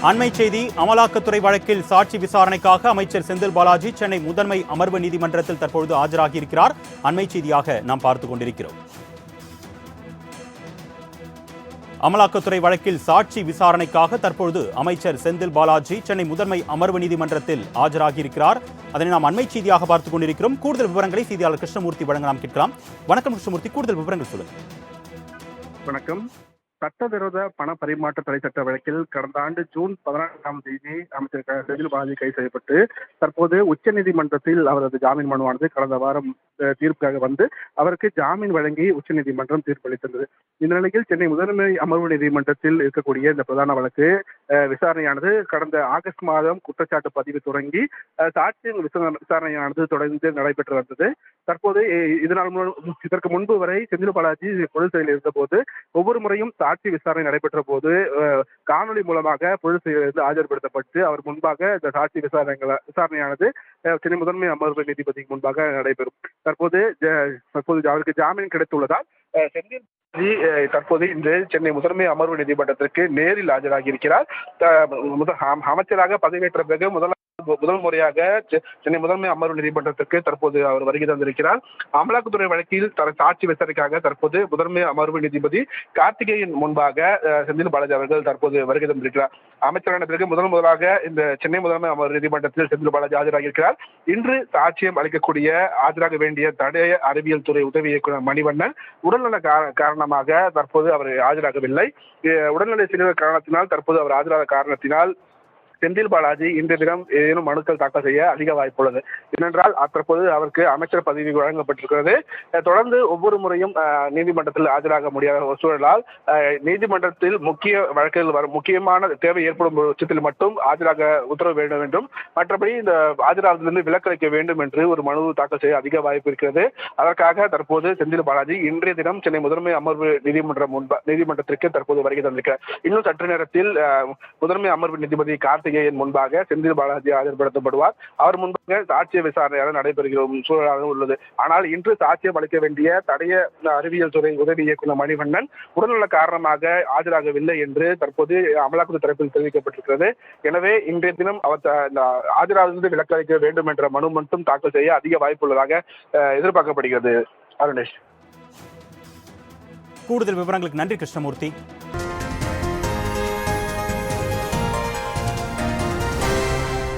அண்மை செய்தி. அமலாக்கத்துறை வழக்கில் சாட்சி விசாரணைக்காக அமைச்சர் செந்தில் பாலாஜி சென்னை முதன்மை அமர்வு நீதிமன்றத்தில் தற்பொழுது ஆஜராகியிருக்கிறார். அண்மை செய்தியாக நாம் பார்த்துக் கொண்டிருக்கிறோம். அமலாக்கத்துறை வழக்கில் சாட்சி விசாரணைக்காக தற்பொழுது அமைச்சர் செந்தில் பாலாஜி சென்னை முதன்மை அமர்வு நீதிமன்றத்தில் ஆஜராகியிருக்கிறார். அதனை நாம் அண்மை செய்தியாக பார்த்துக் கொண்டிருக்கிறோம். கூடுதல் விவரங்களை செய்தியாளர் கிருஷ்ணமூர்த்தி வழங்க நாம் கேட்கலாம். வணக்கம் கிருஷ்ணமூர்த்தி, கூடுதல் விவரங்கள் சொல்லுங்கள். வணக்கம். சட்டவிரோத பண பரிமாற்ற தடை சட்ட வழக்கில் கடந்த ஆண்டு ஜூன் 14ஆம் தேதி அமைச்சர் செந்தில் பாலாஜி கைது செய்யப்பட்டு தற்போது உச்சநீதிமன்றத்தில் அவரது ஜாமீன் மனுவானது கடந்த வாரம் தீர்ப்புக்காக வந்து அவருக்கு ஜாமீன் வழங்கி உச்சநீதிமன்றம் தீர்ப்பளித்தது. இந்த நிலையில் சென்னை முதன்மை அமர்வு நீதிமன்றத்தில் இருக்கக்கூடிய இந்த பிரதான வழக்கு விசாரணையானது கடந்த ஆகஸ்ட் மாதம் குற்றச்சாட்டு பதிவு தொடங்கி சாட்சியின் விசாரணையானது தொடர்ந்து நடைபெற்று வந்தது. தற்போது இதற்கு முன்பு வரை செந்தில் பாலாஜி பொது சிறையில் இருந்தபோது ஒவ்வொரு முறையும் சாட்சி விசாரணை நடைபெற்ற போது காணொலி மூலமாக பொது சிறையிலிருந்து ஆஜர்படுத்தப்பட்டு அவர் முன்பாக இந்த சாட்சி விசாரணையானது சென்னை முதன்மை அமர்வு நீதிபதிக்கு முன்பாக நடைபெறும். தற்போது அவருக்கு ஜாமீன் கிடைத்துள்ளதால் செந்தில் தற்போது இன்று சென்னை முதன்மை அமர்வு நீதிமன்றத்திற்கு நேரில் ஆஜராகி இருக்கிறார். அமைச்சராக பதவியேற்ற பிறகு முதல் முறையாக சென்னை முதன்மை அமர்வு நீதிமன்றத்திற்கு தற்போது அவர் வருகை தந்திருக்கிறார். அமலாக்கத்துறை வழக்கில் சாட்சி விசாரணைக்காக தற்போது முதன்மை அமர்வு நீதிபதி கார்த்திகேயன் முன்பாக செந்தில் பாலாஜி அவர்கள் தற்போது வருகை தந்திருக்கிறார். அமைச்சரான பிறகு முதலாக இந்த சென்னை முதன்மை அமர்வு நீதிமன்றத்தில் செந்தில் பாலாஜி ஆஜராகியிருக்கிறார். இன்று சாட்சியம் அளிக்கக்கூடிய ஆஜராக வேண்டிய தடய அறிவியல் துறை உதவி இயக்குநர் மணிவண்ணன் உடல்நல காரணமாக தற்போது அவர் ஆஜராகவில்லை. உடல்நிலை சிறிய காரணத்தினால் தற்போது அவர் ஆஜராத காரணத்தினால் செந்தில் பாலாஜி இன்றைய தினம் ஏதேனும் மனுக்கள் தாக்கல் செய்ய அதிக வாய்ப்புள்ளது. ஏனென்றால் தற்போது அவருக்கு அமைச்சர் பதவி வழங்கப்பட்டிருக்கிறது. தொடர்ந்து ஒவ்வொரு முறையும் நீதிமன்றத்தில் ஆஜராக முடியாத ஒரு சூழலால் நீதிமன்றத்தில் முக்கிய வழக்குகள் வரும் முக்கியமான தேவை ஏற்படும் பட்சத்தில் மட்டும் ஆஜராக உத்தரவு வேண்டும் என்றும் மற்றபடி இந்த ஆஜராவதிலிருந்து விலக்களிக்க வேண்டும் என்று ஒரு மனு தாக்கல் செய்ய அதிக வாய்ப்பு இருக்கிறது. அதற்காக தற்போது செந்தில் பாலாஜி இன்றைய தினம் சென்னை முதன்மை அமர்வு நீதிமன்றத்திற்கு தற்போது வருகை தந்திருக்கிறார். இன்னும் சற்று நேரத்தில் முதன்மை அமர்வு நீதிபதி முன்பாக செந்தில் பாலாஜி ஆஜர்படுத்தப்படுவார். அவர் முன்பாக சாட்சிய விசாரணையாக நடைபெறுகிற சூழலாக உள்ளது. ஆனால் இன்று சாட்சியம் அளிக்க வேண்டிய தடய அறிவியல் துறை உதவி இயக்குநர் மணிவண்ணன் உடல்நல காரணமாக ஆஜராகவில்லை என்று தற்போது அமலாக்கத்துறை தரப்பில் தெரிவிக்கப்பட்டிருக்கிறது. எனவே இன்றைய தினம் அவர் ஆஜராகிருந்து விலக்களிக்க வேண்டும் என்ற மனு மட்டும் தாக்கல் செய்ய அதிக வாய்ப்புள்ளதாக எதிர்பார்க்கப்படுகிறது. அருணேஷ், கூடுதல் விவரங்களுக்கு நன்றி கிருஷ்ணமூர்த்தி.